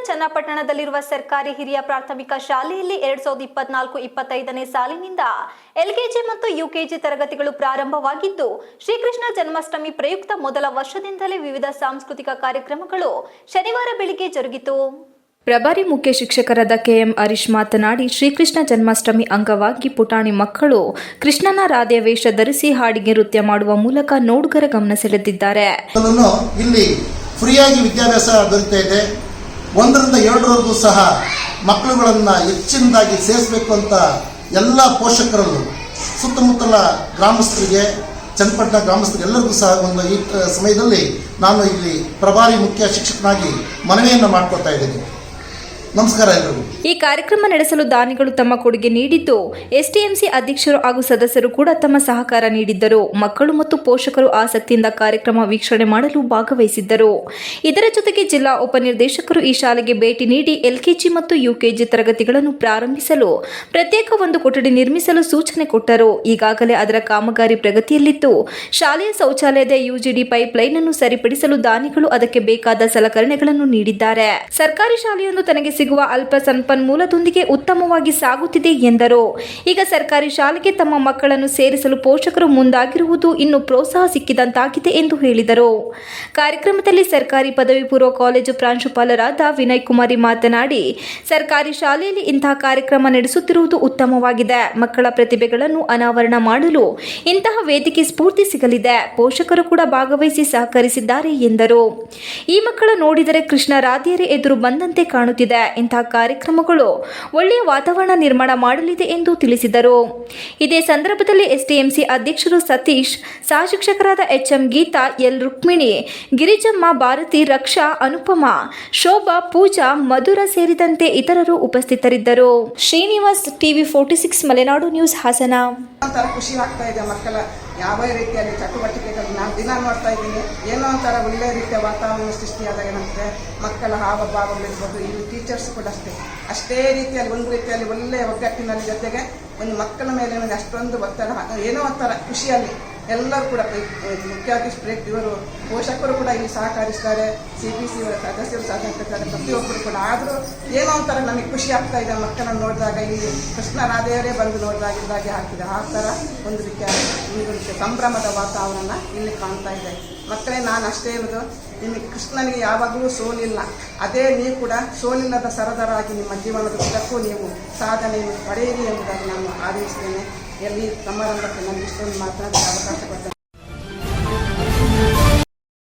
ಚನ್ನಪಟ್ಟಣದಲ್ಲಿರುವ ಸರ್ಕಾರಿ ಹಿರಿಯ ಪ್ರಾಥಮಿಕ ಶಾಲೆಯಲ್ಲಿ 2024-25ನೇ ಸಾಲಿನಿಂದ ಎಲ್ಕೆಜಿ ಮತ್ತು ಯುಕೆಜಿ ತರಗತಿಗಳು ಪ್ರಾರಂಭವಾಗಿದ್ದು, ಶ್ರೀಕೃಷ್ಣ ಜನ್ಮಾಷ್ಟಮಿ ಪ್ರಯುಕ್ತ ಮೊದಲ ವರ್ಷದಿಂದಲೇ ವಿವಿಧ ಸಾಂಸ್ಕೃತಿಕ ಕಾರ್ಯಕ್ರಮಗಳು ಶನಿವಾರ ಬೆಳಿಗ್ಗೆ ಜರುಗಿತು. ಪ್ರಭಾರಿ ಮುಖ್ಯ ಶಿಕ್ಷಕರಾದ ಕೆಎಂ ಹರೀಶ್ ಮಾತನಾಡಿ, ಶ್ರೀಕೃಷ್ಣ ಜನ್ಮಾಷ್ಟಮಿ ಅಂಗವಾಗಿ ಪುಟಾಣಿ ಮಕ್ಕಳು ಕೃಷ್ಣನ ರಾಧೆಯ ವೇಷ ಧರಿಸಿ ಹಾಡಿಗೆ ನೃತ್ಯ ಮಾಡುವ ಮೂಲಕ ನೋಡುಗರ ಗಮನ ಸೆಳೆದಿದ್ದಾರೆ. ಇಲ್ಲಿ ಫ್ರೀಯಾಗಿ ವಿದ್ಯಾಭ್ಯಾಸ ದೊರೆತಾ ಇದೆ. 1ರಿಂದ 7ರವರೆಗೂ ಸಹ ಮಕ್ಕಳುಗಳನ್ನು ಹೆಚ್ಚಿನದಾಗಿ ಸೇರಿಸಬೇಕು ಅಂತ ಎಲ್ಲ ಪೋಷಕರಲ್ಲೂ ಸುತ್ತಮುತ್ತಲ ಗ್ರಾಮಸ್ಥರಿಗೆ, ಚನ್ನಪಟ್ಟಣ ಗ್ರಾಮಸ್ಥರಿಗೆ ಎಲ್ಲರಿಗೂ ಸಹ ಈ ಸಮಯದಲ್ಲಿ ನಾನು ಇಲ್ಲಿ ಪ್ರಭಾರಿ ಮುಖ್ಯ ಶಿಕ್ಷಕನಾಗಿ ಮನವಿಯನ್ನು ಮಾಡ್ಕೊಳ್ತಾ ಇದ್ದೀನಿ. ನಮಸ್ಕಾರ ಎಲ್ಲರಿಗೂ. ಈ ಕಾರ್ಯಕ್ರಮ ನಡೆಸಲು ದಾನಿಗಳು ತಮ್ಮ ಕೊಡುಗೆ ನೀಡಿದ್ದು, ಎಸ್ಟಿಎಂಸಿ ಅಧ್ಯಕ್ಷರು ಹಾಗೂ ಸದಸ್ಯರು ಕೂಡ ತಮ್ಮ ಸಹಕಾರ ನೀಡಿದ್ದರು. ಮಕ್ಕಳು ಮತ್ತು ಪೋಷಕರು ಆಸಕ್ತಿಯಿಂದ ಕಾರ್ಯಕ್ರಮ ವೀಕ್ಷಣೆ ಮಾಡಲು ಭಾಗವಹಿಸಿದ್ದರು. ಇದರ ಜೊತೆಗೆ ಜಿಲ್ಲಾ ಉಪನಿರ್ದೇಶಕರು ಈ ಶಾಲೆಗೆ ಭೇಟಿ ನೀಡಿ ಎಲ್ಕೆಜಿ ಮತ್ತು ಯುಕೆಜಿ ತರಗತಿಗಳನ್ನು ಪ್ರಾರಂಭಿಸಲು ಪ್ರತ್ಯೇಕ ಒಂದು ಕೊಠಡಿ ನಿರ್ಮಿಸಲು ಸೂಚನೆ ಕೊಟ್ಟರು. ಈಗಾಗಲೇ ಅದರ ಕಾಮಗಾರಿ ಪ್ರಗತಿಯಲ್ಲಿದ್ದು, ಶಾಲೆಯ ಶೌಚಾಲಯದ ಯುಜಿಡಿ ಪೈಪ್ ಲೈನ್ ಅನ್ನು ಸರಿಪಡಿಸಲು ದಾನಿಗಳು ಅದಕ್ಕೆ ಬೇಕಾದ ಸಲಕರಣೆಗಳನ್ನು ನೀಡಿದ್ದಾರೆ. ಸರ್ಕಾರಿ ಶಾಲೆಯೊಂದು ತನಗೆ ಸಿಗುವ ಅಲ್ಪ ಸಂಪನ್ಮೂಲದೊಂದಿಗೆ ಉತ್ತಮವಾಗಿ ಸಾಗುತ್ತಿದೆ ಎಂದರು. ಈಗ ಸರ್ಕಾರಿ ಶಾಲೆಗೆ ತಮ್ಮ ಮಕ್ಕಳನ್ನು ಸೇರಿಸಲು ಪೋಷಕರು ಮುಂದಾಗಿರುವುದು ಇನ್ನು ಪ್ರೋತ್ಸಾಹ ಸಿಕ್ಕಿದಂತಾಗಿದೆ ಎಂದು ಹೇಳಿದರು. ಕಾರ್ಯಕ್ರಮದಲ್ಲಿ ಸರ್ಕಾರಿ ಪದವಿ ಪೂರ್ವ ಕಾಲೇಜು ಪ್ರಾಂಶುಪಾಲರಾದ ವಿನಯ್ ಕುಮಾರಿ ಮಾತನಾಡಿ, ಸರ್ಕಾರಿ ಶಾಲೆಯಲ್ಲಿ ಇಂತಹ ಕಾರ್ಯಕ್ರಮ ನಡೆಸುತ್ತಿರುವುದು ಉತ್ತಮವಾಗಿದೆ. ಮಕ್ಕಳ ಪ್ರತಿಭೆಗಳನ್ನು ಅನಾವರಣ ಮಾಡಲು ಇಂತಹ ವೇದಿಕೆ ಸ್ಫೂರ್ತಿ ಸಿಗಲಿದೆ. ಪೋಷಕರು ಕೂಡ ಭಾಗವಹಿಸಿ ಸಹಕರಿಸಿದ್ದಾರೆ ಎಂದರು. ಈ ಮಕ್ಕಳ ನೋಡಿದರೆ ಕೃಷ್ಣ ರಾಧೆಯರೇ ಎದುರು ಬಂದಂತೆ ಕಾಣುತ್ತಿದೆ. ಇಂತಹ ಕಾರ್ಯಕ್ರಮಗಳು ಒಳ್ಳೆಯ ವಾತಾವರಣ ನಿರ್ಮಾಣ ಮಾಡಲಿದೆ ಎಂದು ತಿಳಿಸಿದರು. ಇದೇ ಸಂದರ್ಭದಲ್ಲಿ ಎಸ್ಟಿಎಂಸಿ ಅಧ್ಯಕ್ಷರು ಸತೀಶ್, ಸಹ ಶಿಕ್ಷಕರಾದ ಎಚ್ಎಂ ಗೀತಾ, ಎಲ್ ರುಕ್ಮಿಣಿ, ಗಿರಿಜಮ್ಮ, ಭಾರತಿ, ರಕ್ಷಾ, ಅನುಪಮ, ಶೋಭಾ, ಪೂಜಾ, ಮಧುರ ಸೇರಿದಂತೆ ಇತರರು ಉಪಸ್ಥಿತರಿದ್ದರು. Srinivas, TV 46 Malenadu news, Hassan. ಖುಷಿ ಆಗ್ತಾ ಇದೆ. ಮಕ್ಕಳ ಯಾವ ರೀತಿಯಲ್ಲಿ ಚಟುವಟಿಕೆಗಳು ನಾನು ದಿನ ನೋಡ್ತಾ ಇದ್ದೀನಿ. ಏನೋ ಒಂಥರ ಒಳ್ಳೆ ರೀತಿಯ ವಾತಾವರಣ ಸೃಷ್ಟಿಯಾದಾಗ ಏನಂದರೆ ಮಕ್ಕಳ ಹಾವಭಾವಗಳಿರ್ಬೋದು, ಇಲ್ಲಿ ಟೀಚರ್ಸ್ ಕೂಡ ಅಷ್ಟೇ ರೀತಿಯಲ್ಲಿ ಒಂದು ರೀತಿಯಲ್ಲಿ ಒಳ್ಳೆಯ ಒಗ್ಗಟ್ಟಿನಲ್ಲಿ, ಜೊತೆಗೆ ಒಂದು ಮಕ್ಕಳ ಮೇಲೆ ಅಷ್ಟೊಂದು ಒತ್ತಡ, ಏನೋ ಒಂಥರ ಖುಷಿಯಲ್ಲಿ ಎಲ್ಲರೂ ಕೂಡ ಮುಖ್ಯವಾಗಿ ಇವರು ಪೋಷಕರು ಕೂಡ ಇಲ್ಲಿ ಸಹಕರಿಸ್ತಾರೆ. CPC ಸದಸ್ಯರು ಸಹಕರಿಸ್ತಾರೆ, ಪ್ರತಿಯೊಬ್ಬರು ಕೂಡ. ಆದರೂ ಏನೋ ಒಂಥರ ನಮಗೆ ಖುಷಿ ಆಗ್ತಾ ಇದೆ ಮಕ್ಕಳನ್ನು ನೋಡಿದಾಗ. ಇಲ್ಲಿ ಕೃಷ್ಣ ರಾಧೆಯವರೇ ಬಂದು ನೋಡಿದಾಗೆ ಆಗ್ತಿದೆ. ಆ ಥರ ಒಂದು ರೀತಿಯ ಸಂಭ್ರಮದ ವಾತಾವರಣ ಇಲ್ಲಿ ಕಾಣ್ತಾ ಇದೆ. ಮಕ್ಕಳೇ, ನಾನು ಅಷ್ಟೇ ಹೇಳೋದು, ನಿಮಗೆ ಕೃಷ್ಣನಿಗೆ ಯಾವಾಗಲೂ ಸೋಲಿಲ್ಲ. ಅದೇ ನೀವು ಕೂಡ ಸೋಲಿಲ್ಲದ ಸರದರಾಗಿ ನಿಮ್ಮ ಜೀವನದ ಉದ್ದಕ್ಕೂ ನೀವು ಸಾಧನೆಯನ್ನು ಪಡೆಯಿರಿ ಎಂಬುದಾಗಿ ನಾನು ಆದೇಶಿಸ್ತೇನೆ. ಎಲ್ಲಿ ಸಮಾರಂಭಕ್ಕೆ ನನಗೆ ಇಷ್ಟೊಂದು ಮಾತನಾಡಲು ಅವಕಾಶ